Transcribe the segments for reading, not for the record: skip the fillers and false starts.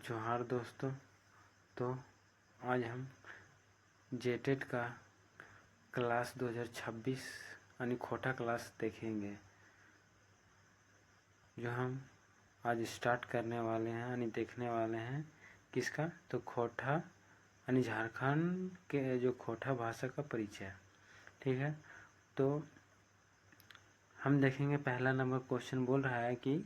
जोहार दोस्तों। तो आज हम जेटेट का क्लास 2026 यानी खोटा क्लास देखेंगे, जो हम आज स्टार्ट करने वाले हैं यानी देखने वाले हैं। किसका? तो खोटा यानी झारखंड के जो खोटा भाषा का परिचय। ठीक है, तो हम देखेंगे। पहला नंबर क्वेश्चन बोल रहा है कि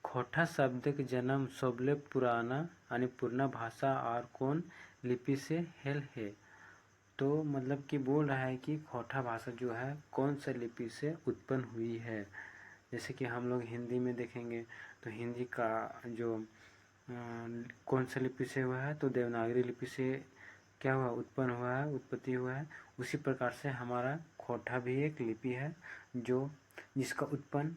खोटा शब्द के जन्म सबले पुराना यानी पुराना भाषा और कौन लिपि से हेल है। तो मतलब कि बोल रहा है कि खोटा भाषा जो है कौन सा लिपि से उत्पन्न हुई है। जैसे कि हम लोग हिंदी में देखेंगे तो हिंदी का जो कौन सा लिपि से हुआ है, तो देवनागरी लिपि से क्या हुआ, उत्पन्न हुआ है, उत्पत्ति हुआ है। उसी प्रकार से हमारा खोटा भी एक लिपि है जो जिसका उत्पन्न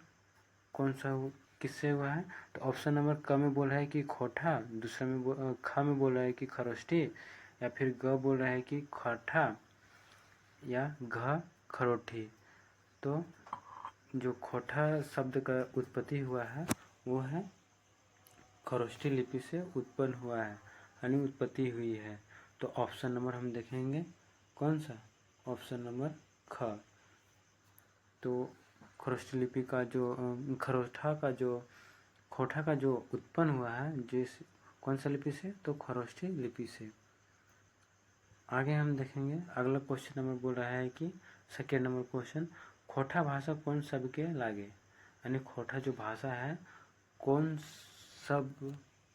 कौन सा किससे हुआ है। तो ऑप्शन नंबर क में बोल रहा है कि खोटा, दूसरा में ख में बोल रहा है कि खरोष्ठी, या फिर ग बोल रहा है कि खटा, या घ खरोठी। तो जो खोटा शब्द का उत्पत्ति हुआ है वो है खरोष्ठी लिपि से उत्पन्न हुआ है यानी उत्पत्ति हुई है। तो ऑप्शन नंबर हम देखेंगे कौन सा, ऑप्शन नंबर ख। तो खरोष्ठी लिपि का जो खोटा का जो उत्पन्न हुआ है जिस कौन सा लिपि से, तो खरोष्ठी लिपि से। आगे हम देखेंगे अगला क्वेश्चन नंबर बोल रहा है कि सेकेंड नंबर क्वेश्चन, खोटा भाषा कौन सब के लागे, यानी खोटा जो भाषा है कौन सब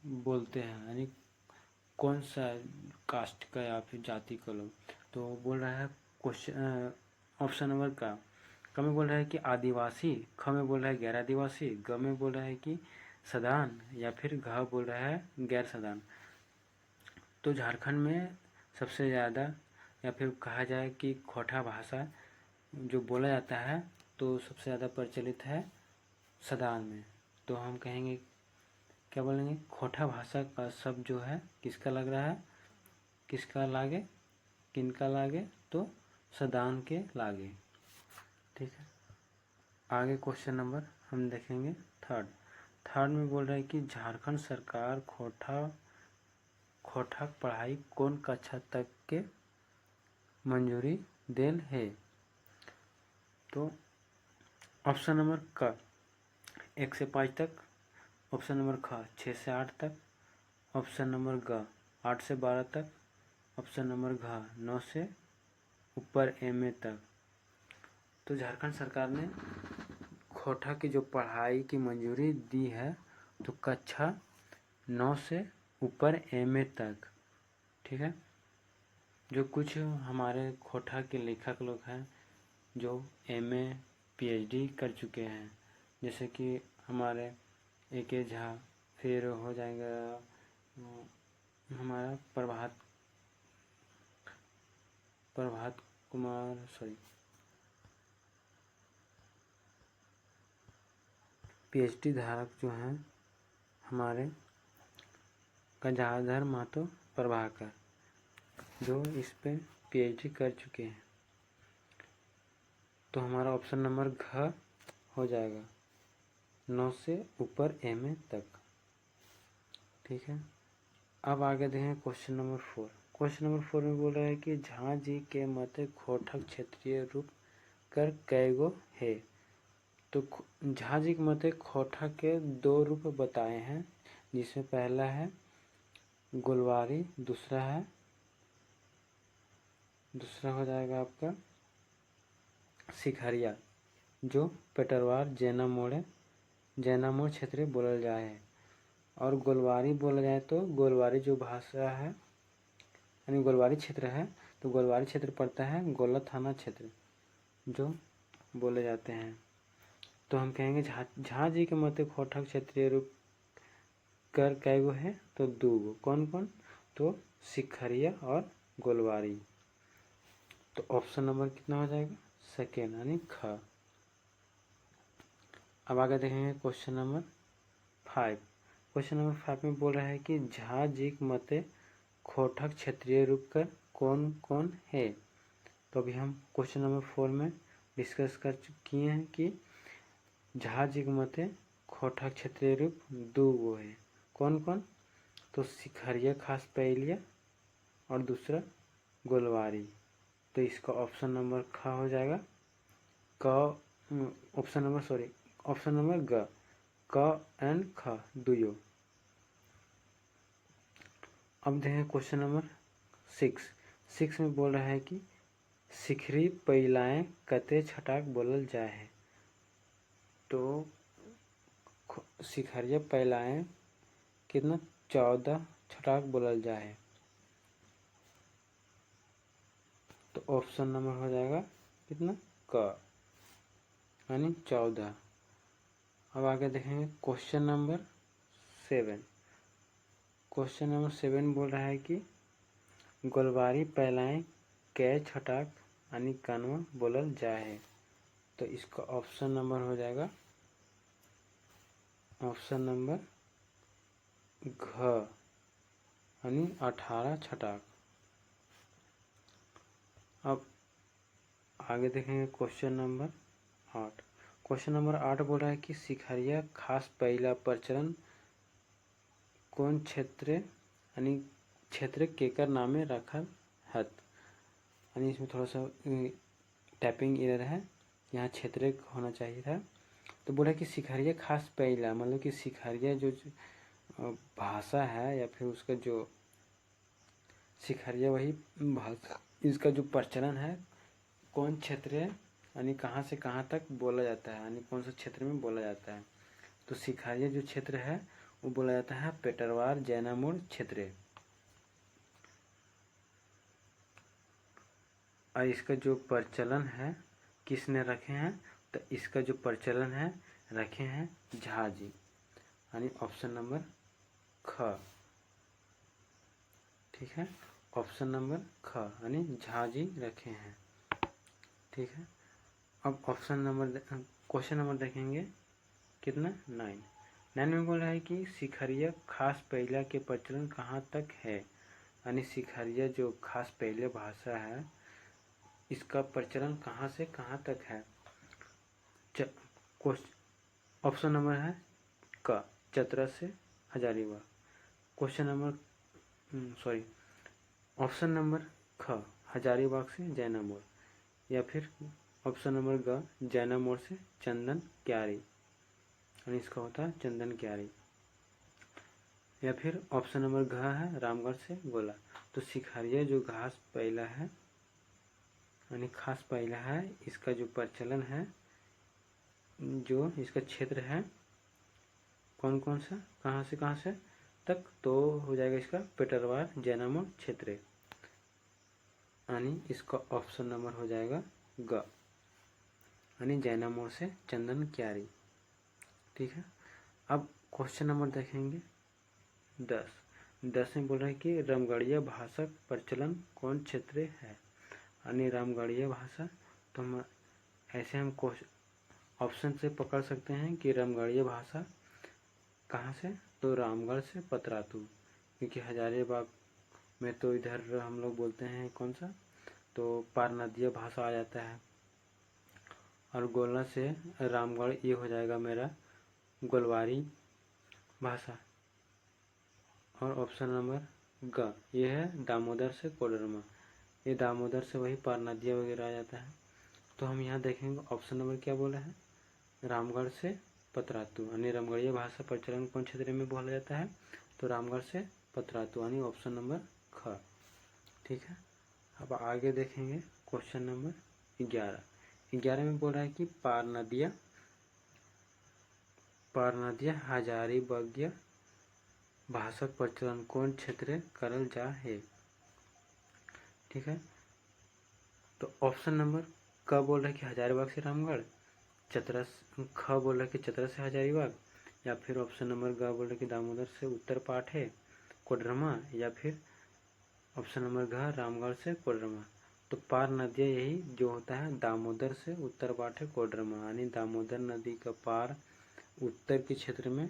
बोलते हैं, यानी कौन सा कास्ट का या फिर जाति का लोग। तो बोल रहा है क्वेश्चन ऑप्शन नंबर का में बोल रहा है कि आदिवासी, ख में बोल रहा है गैर आदिवासी, ग में बोल रहा है कि सदान, या फिर घ बोल रहा है गैर सदान। तो झारखंड में सबसे ज़्यादा या फिर कहा जाए कि खोटा भाषा जो बोला जाता है तो सबसे ज़्यादा प्रचलित है सदान में। तो हम कहेंगे क्या बोलेंगे, खोटा भाषा का शब्द जो है किसका लग रहा है, किसका लागे, किनका लागे, तो सदान के लागे। ठीक है, आगे क्वेश्चन नंबर हम देखेंगे थर्ड में बोल रहा है कि झारखंड सरकार खोटा पढ़ाई कौन कक्षा तक के मंजूरी देल है। तो ऑप्शन नंबर क 1 से 5 तक, ऑप्शन नंबर ख 6 से 8 तक, ऑप्शन नंबर ग 8 से 12 तक, ऑप्शन नंबर घ 9 से ऊपर MA तक। तो झारखंड सरकार ने खोटा की जो पढ़ाई की मंजूरी दी है तो कक्षा 9 से ऊपर MA तक। ठीक है, जो कुछ हमारे खोटा के लेखक लोग हैं जो MA PhD कर चुके हैं, जैसे कि हमारे AK झा, फिर हो जाएगा हमारा प्रभात कुमार PhD धारक जो हैं हमारे गंगाधर महतो प्रभाकर, जो इस पे PhD कर चुके हैं। तो हमारा ऑप्शन नंबर घ हो जाएगा 9 से ऊपर MA तक। ठीक है, अब आगे देखें क्वेश्चन नंबर 4। क्वेश्चन नंबर 4 में बोल रहा है कि झा जी के मते खोटा क्षेत्रीय रूप कर कैगो है। तो झा जी के मते खोटा के 2 रूप बताए हैं, जिसमें पहला है गोलवारी, दूसरा हो जाएगा आपका सिखरिया, जो पेटरवार जैना मोड़ क्षेत्र बोला जाए। और गोलवारी बोला जाए तो गोलवारी जो भाषा है यानी गोलवारी क्षेत्र है, तो गोलवारी क्षेत्र पड़ता है गोला थाना क्षेत्र जो बोले जाते हैं। तो हम कहेंगे झा जी के मते खोटा क्षेत्रीय रूप कर कैगो है, तो 2 कौन कौन, तो सिखरिया और गोलवारी। तो ऑप्शन नंबर कितना हो जाएगा, सेकेंड यानी ख। अब आगे देखेंगे क्वेश्चन नंबर 5। क्वेश्चन नंबर 5 में बोल रहा है कि झा जी के मते खोटा क्षेत्रीय रूप कर कौन कौन है। तो अभी हम क्वेश्चन नंबर 4 में डिस्कस कर किए हैं कि झा जी के मते खोटा क्षेत्रीय रूप 2 है, कौन कौन, तो शिखरिया खास पहेलिया और दूसरा गोलवारी। तो इसका ऑप्शन नंबर ख हो जाएगा। ऑप्शन नंबर ग, क एंड ख दुयो। अब देखें क्वेश्चन नंबर 6 में बोल रहा है कि शिखरी पहिलाएँ कते छटाक बोलल जाए है। तो शिखरिया पहिलाएँ कितना 14 छटाक बोलल जाए है। तो ऑप्शन नंबर हो जाएगा कितना क यानी 14। अब आगे देखेंगे क्वेश्चन नंबर 7 बोल रहा है कि गोलवारी पहिलाएँ कै छटाक यानी कानवा बोलल जाए है। तो इसका ऑप्शन नंबर हो जाएगा ऑप्शन नंबर घ यानी 18 छटाक। अब आगे देखेंगे क्वेश्चन नंबर 8 बोल रहा है कि शिखरिया खास पहला प्रचलन कौन क्षेत्र यानी क्षेत्र केकर नामे रखल हत। यानी इसमें थोड़ा सा टाइपिंग एरर है, यहाँ क्षेत्र होना चाहिए था। तो बोला कि शिखरिया खास पहला मतलब कि शिखरिया जो भाषा है या फिर उसका जो शिखरिया वही भाषा, इसका जो प्रचलन है कौन क्षेत्र है यानी कहाँ से कहाँ तक बोला जाता है, यानी कौन सा क्षेत्र में बोला जाता है। तो शिखरिया जो क्षेत्र है वो बोला जाता है पेटरवार जैनामोड़ क्षेत्र। और इसका जो प्रचलन है किसने रखे हैं, तो इसका जो प्रचलन है रखे हैं झा जी, यानी ऑप्शन नंबर ख। ठीक है, ऑप्शन नंबर ख यानी झा जी रखे हैं। ठीक है, अब क्वेश्चन नंबर देखेंगे कितना 9 में बोल रहा है कि शिखरिया खास पहला के प्रचलन कहाँ तक है। यानी शिखरिया जो खास पहले भाषा है इसका प्रचलन कहाँ से कहाँ तक है। ऑप्शन नंबर है क चतरस से हजारीबाग। ऑप्शन नंबर ख हजारीबाग से जैना मोड़, या फिर ऑप्शन नंबर ग जैना मोड़ से चंदन क्यारी, यानी इसका होता है चंदन क्यारी। या फिर ऑप्शन नंबर घ है रामगढ़ से गोला। तो शिखरिया जो घास पहला है यानी खास पहला है, इसका जो प्रचलन है जो इसका क्षेत्र है कौन कौन सा कहाँ से तक, तो हो जाएगा इसका पेटरवार जैनामोड़ क्षेत्र, यानी इसका ऑप्शन नंबर हो जाएगा ग यानी जैनामोड़ से चंदन क्यारी। ठीक है, अब क्वेश्चन नंबर देखेंगे 10 में बोल रहा है कि रामगढ़िया भाषा प्रचलन कौन क्षेत्र है। यानी रामगढ़िया भाषा, तो हम ऐसे हम ऑप्शन से पकड़ सकते हैं कि रामगढ़िया भाषा कहाँ से, तो रामगढ़ से पतरातू, क्योंकि हजारीबाग में तो इधर हम लोग बोलते हैं कौन सा, तो पारनदिया भाषा आ जाता है। और गोला से रामगढ़ ये हो जाएगा मेरा गोलवारी भाषा। और ऑप्शन नंबर ग ये है दामोदर से कोडरमा, ये दामोदर से वही पारनदिया वगैरह आ जाता है। तो हम यहाँ देखेंगे ऑप्शन नंबर क्या बोला है, रामगढ़ से पतरातू, यानी रामगढ़िया भाषा प्रचलन कौन क्षेत्र में बोला जाता है, तो रामगढ़ से पतरातू, यानी ऑप्शन नंबर ख। ठीक है, अब आगे देखेंगे क्वेश्चन नंबर 11 में बोल रहा है कि पारनदिया हजारीबाग भाषा प्रचलन कौन क्षेत्र करल जा है। ठीक है, तो ऑप्शन नंबर क बोल रहा है कि हजारीबाग से रामगढ़, ख बोल रहा है कि चतरस से हजारीबाग, या फिर ऑप्शन नंबर ग बोल रहा है कि दामोदर से उत्तर पाठ है कोडरमा, या फिर ऑप्शन नंबर घ रामगढ़ से कोडरमा। तो पार नदियाँ यही जो होता है दामोदर से उत्तर पाठ है कोडरमा, यानी दामोदर नदी का पार उत्तर के क्षेत्र में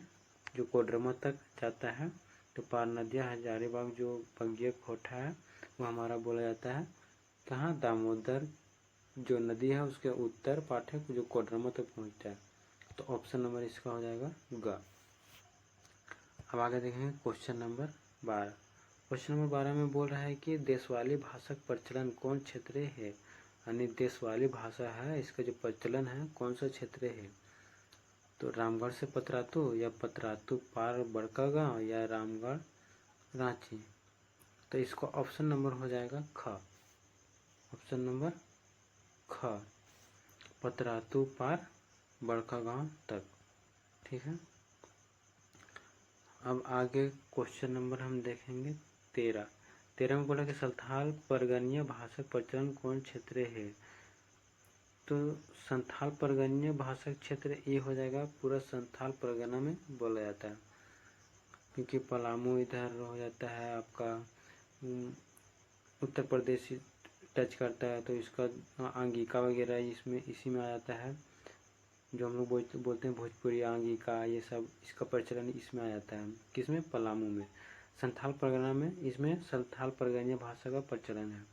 जो कोडरमा तक जाता है। तो पार नदियाँ हजारीबाग जो बगिया खोटा है वो हमारा बोला जाता है कहाँ, दामोदर जो नदी है उसके उत्तर पाठ है जो कोडरमा तक पहुँचता है। तो ऑप्शन नंबर इसका हो जाएगा ग। अब आगे देखेंगे क्वेश्चन नंबर 12। क्वेश्चन नंबर 12 में बोल रहा है कि देशवाली भाषा का प्रचलन कौन क्षेत्र है, यानी देशवाली भाषा है इसका जो प्रचलन है कौन सा क्षेत्र है। तो रामगढ़ से पतरातू, या पतरातू पार बड़का गांव, या रामगढ़ रांची। तो इसको ऑप्शन नंबर हो जाएगा ख, ऑप्शन नंबर ख, पतरातू पार बड़का गांव तक। ठीक है, अब आगे क्वेश्चन नंबर हम देखेंगे 13। 13 में बोला कि संथाल परगनिया भाषा प्रचलन कौन क्षेत्र है। तो संथाल परगनिया भाषा क्षेत्र ये हो जाएगा पूरा संथाल परगना में बोला जाता है, क्योंकि पलामू इधर हो जाता है आपका उत्तर प्रदेश टच करता है, तो इसका अंगिका वगैरह इसमें इसी में आ जाता है। जो हम लोग बोलते हैं भोजपुरी अंगिका, ये सब इसका प्रचलन इसमें आ जाता है। किसमें, पलामू में। संथाल परगना में इसमें संथाल परगनिया भाषा का प्रचलन है।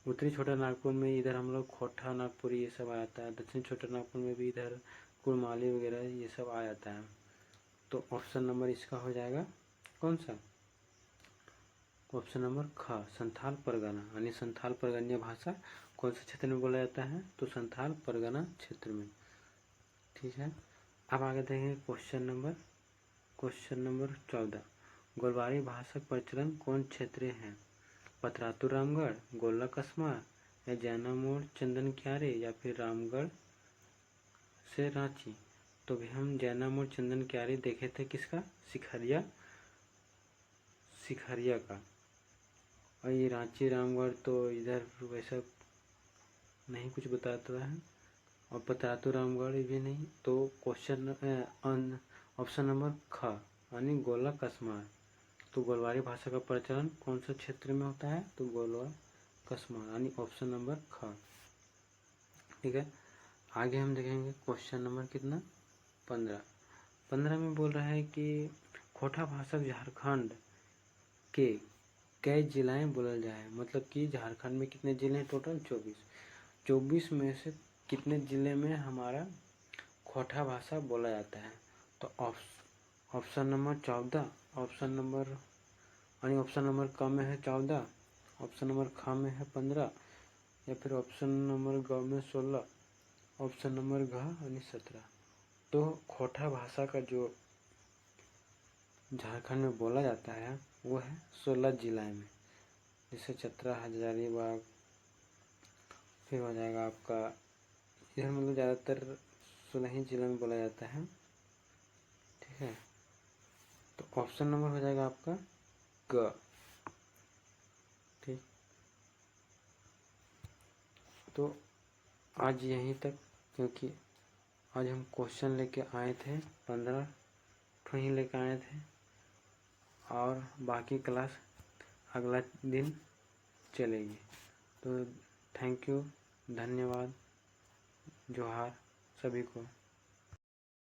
उत्तरी छोटा नागपुर में इधर हम लोग खोटा नागपुरी ये सब आ जाता है। दक्षिण छोटा नागपुर में भी इधर कुड़माली वगैरह ये सब आ जाता है। तो ऑप्शन नंबर इसका हो जाएगा कौन सा, ऑप्शन नंबर ख, संथाल परगना, यानी संथाल परगनिया भाषा कौन से क्षेत्र में बोला जाता है, तो संथाल परगना क्षेत्र में। ठीक है, अब आगे देखेंगे क्वेश्चन नंबर 14। गोलवारी भाषा प्रचलन कौन क्षेत्र है, पतरातू रामगढ़, गोला कस्मा, या जैना मोड़ चंदन क्यारे, या फिर रामगढ़ से रांची। तो भी हम जैना मोड़ चंदन क्यारे देखे थे किसका, सिखरिया का। और ये रांची रामगढ़ तो इधर वैसा नहीं कुछ बताता है, और पतरातू रामगढ़ भी नहीं। तो क्वेश्चन ऑप्शन नंबर ख, यानी गोला कस्मा। तो गोलवारी भाषा का प्रचलन कौन सा क्षेत्र में होता है, तो गोलवा कस्मा, यानी ऑप्शन नंबर ख। ठीक है, आगे हम देखेंगे क्वेश्चन नंबर कितना, 15। 15 में बोल रहा है कि खोटा भाषा झारखंड के कई जिलाएं बोलल जाए, मतलब कि झारखंड में कितने जिले हैं, टोटल 24। 24 में से कितने जिले में हमारा खोटा भाषा बोला जाता है। तो ऑप्शन नंबर 14, ऑप्शन नंबर यानी ऑप्शन नंबर क में है 14, ऑप्शन नंबर ख में है 15, या फिर ऑप्शन नंबर ग में 16, ऑप्शन नंबर घ यानी 17। तो खोटा भाषा का जो झारखंड में बोला जाता है वो है 16 जिले में, जैसे चतरा, हजारीबाग, फिर हो जाएगा आपका इधर, मतलब ज़्यादातर 16 ही जिले में बोला जाता है। ठीक है, तो ऑप्शन नंबर हो जाएगा आपका ग। ठीक, तो आज यहीं तक, क्योंकि आज हम क्वेश्चन लेके आए थे 15 ठो ही लेके आए थे, और बाकी क्लास अगला दिन चलेगी। तो थैंक यू, धन्यवाद, जोहार सभी को।